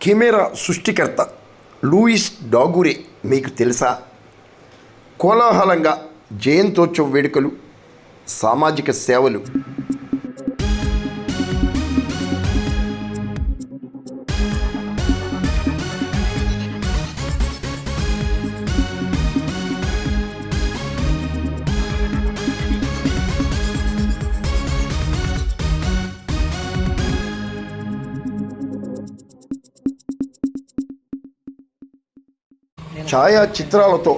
Camera సృష్టికర్త Louis డాగురే మీకు తెలుసా? కోలాహలంగా జయంతోత్సవ వేడుకలు, సామాజిక సేవలు. ఛాయాచిత్రాలతో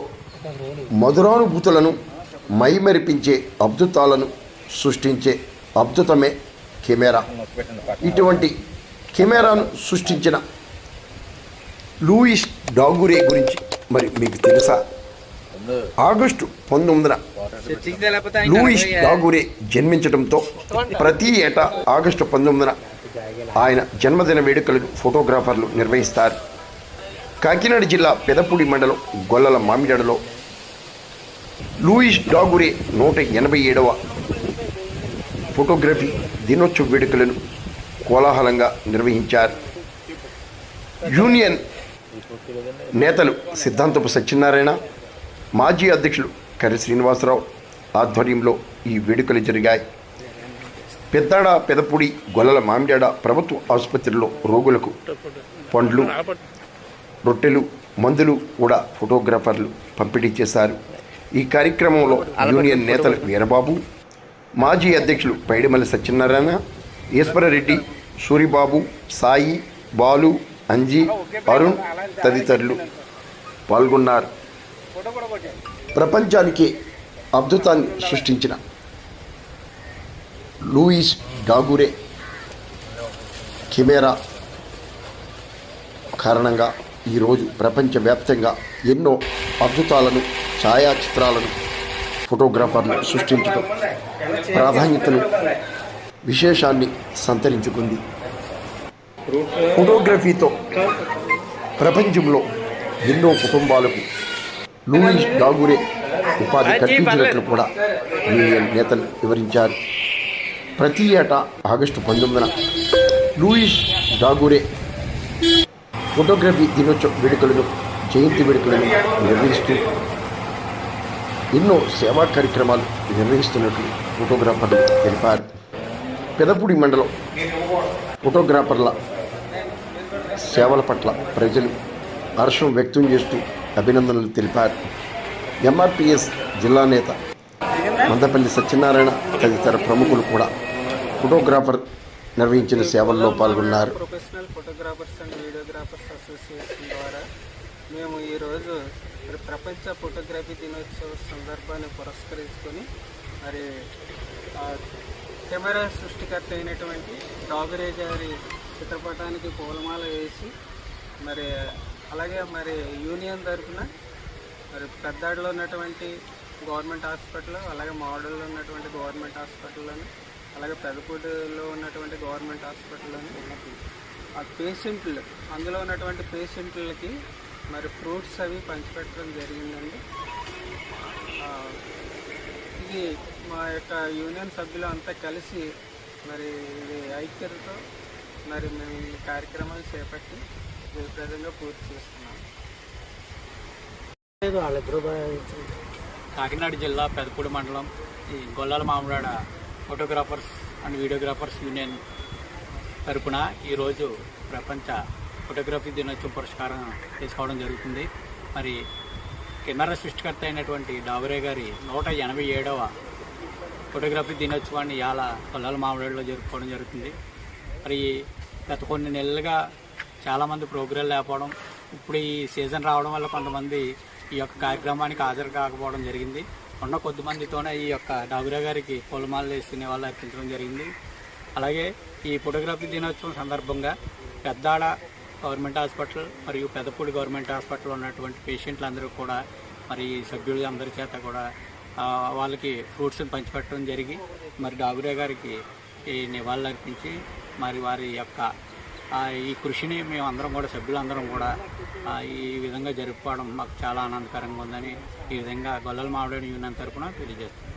మధురానుభూతులను మైమరిపించే అద్భుతాలను సృష్టించే అద్భుతమే కెమెరా. ఇటువంటి కెమెరాను సృష్టించిన లూయిస్ డాగురే గురించి మరి మీకు తెలుసా? ఆగస్టు 19న లూయిస్ డాగురే జన్మించడంతో ప్రతి ఏటా ఆగస్టు 19న ఆయన జన్మదిన వేడుకలను ఫోటోగ్రాఫర్లు నిర్వహిస్తారు. కాకినాడ జిల్లా పెదపూడి మండలం గొల్లల మామిడాడలో లూయిస్ డాగురే 187వ ఫోటోగ్రఫీ దినోత్సవ వేడుకలను కోలాహలంగా నిర్వహించారు. యూనియన్ నేతలు సిద్ధాంతపు సత్యనారాయణ, మాజీ అధ్యక్షులు కర్రి శ్రీనివాసరావు ఆధ్వర్యంలో ఈ వేడుకలు జరిగాయి. పెద్దాడ, పెదపూడి, గొల్లల మామిడాడ ప్రభుత్వ ఆసుపత్రిలో రోగులకు పండ్లు, రొట్టెలు, మందులు కూడా ఫోటోగ్రాఫర్లు పంపిణీ చేశారు. ఈ కార్యక్రమంలో యూనియన్ నేతలు వీరబాబు, మాజీ అధ్యక్షులు పైడిమల్లి సత్యనారాయణ, ఈశ్వరరెడ్డి, సూరిబాబు, సాయి, బాలు, అంజీ, అరుణ్ తదితరులు పాల్గొన్నారు. ప్రపంచానికి అద్భుతాన్ని సృష్టించిన లూయిస్ డాగురే కెమెరా కారణంగా ఈరోజు ప్రపంచవ్యాప్తంగా ఎన్నో అద్భుతాలను, ఛాయాచిత్రాలను ఫోటోగ్రాఫర్లు సృష్టించడం ప్రాధాన్యతను, విశేషాన్ని సంతరించుకుంది. ఫోటోగ్రఫీతో ప్రపంచంలో ఎన్నో కుటుంబాలకు లూయిస్ డాగురే ఉపాధి కల్పించినట్లు కూడా యూనియన్ నేతలు వివరించారు. ప్రతి ఏటా ఆగస్టు 19న లూయిస్ డాగురే ఫోటోగ్రఫీ దినోత్సవ వేడుకలను, జయంతి వేడుకలను నిర్వహిస్తూ ఎన్నో సేవా కార్యక్రమాలు నిర్వహిస్తున్నట్లు ఫోటోగ్రాఫర్లు తెలిపారు. పెదపూడి మండలం ఫోటోగ్రాఫర్ల సేవల పట్ల ప్రజలు హర్షం వ్యక్తం చేస్తూ అభినందనలు తెలిపారు. ఎంఆర్పిఎస్ జిల్లా నేత మందపల్లి సత్యనారాయణ తదితర ప్రముఖులు కూడా ఫోటోగ్రాఫర్ నిర్వహించిన సేవల్లో పాల్గొన్నారు. Professional photographers and videographers association ద్వారా మేము ఈరోజు ప్రపంచ ఫోటోగ్రఫీ దినోత్సవ సందర్భాన్ని పురస్కరించుకొని మరి కెమెరా సృష్టికర్త అయినటువంటి డాగురే గారి చిత్రపటానికి పూలమాల వేసి మరి అలాగే మరి యూనియన్ తరఫున మరి పెద్దాడలో ఉన్నటువంటి గవర్నమెంట్ హాస్పిటల్, అలాగే మోడల్లో ఉన్నటువంటి గవర్నమెంట్ హాస్పిటల్లోని, అలాగే పెదపూడిలో ఉన్నటువంటి గవర్నమెంట్ హాస్పిటల్లోని ఆ పేషెంట్లు, అందులో ఉన్నటువంటి పేషెంట్లకి మరి ఫ్రూట్స్ అవి పంచిపెట్టడం జరిగిందండి. ఇది మా యొక్క యూనియన్ సభ్యులు అంతా కలిసి మరి ఇది ఐక్యతతో మరి మేము ఈ కార్యక్రమాలు చేపట్టి విపరీతంగా పూర్తి చేస్తున్నాము. కాకినాడ జిల్లా పెదపూడి మండలం ఈ Gollala Mamidada photographers and videographers union తరపున ఈరోజు ప్రపంచ ఫోటోగ్రఫీ దినోత్సవం పురస్కారం తీసుకోవడం జరుగుతుంది. మరి కెమెరా సృష్టికర్త అయినటువంటి డాగురే గారి 187వ ఫోటోగ్రఫీ దినోత్సవాన్ని ఇవాళ గొల్లల మామిడాడలో జరుపుకోవడం జరుగుతుంది. మరి గత కొన్ని నెలలుగా చాలామంది ప్రోగ్రాలు లేకపోవడం, ఇప్పుడు ఈ సీజన్ రావడం వల్ల కొంతమంది ఈ యొక్క కార్యక్రమానికి హాజరు కాకపోవడం జరిగింది. ఉన్న కొద్ది మందితోనే ఈ యొక్క డాగురే గారికి పూలమాలలు వేసి నివాళులు అర్పించడం జరిగింది. అలాగే ఈ ఫోటోగ్రఫీ దినోత్సవం సందర్భంగా పెద్దాడ గవర్నమెంట్ హాస్పిటల్ మరియు పెదపూడి గవర్నమెంట్ హాస్పిటల్లో ఉన్నటువంటి పేషెంట్లందరూ కూడా మరి సభ్యులు అందరి చేత కూడా వాళ్ళకి ఫ్రూట్స్ని పంచిపెట్టడం జరిగి మరి డాగురే గారికి ఈ నివాళులు అర్పించి మరి వారి యొక్క ఈ కృషిని మేము అందరం కూడా, సభ్యులందరం కూడా ఈ విధంగా జరుపుకోవడం మాకు చాలా ఆనందకరంగా ఉందని ఈ విధంగా గొల్లల మామిడాడ యూనియన్ తరఫున తెలియజేస్తున్నాం.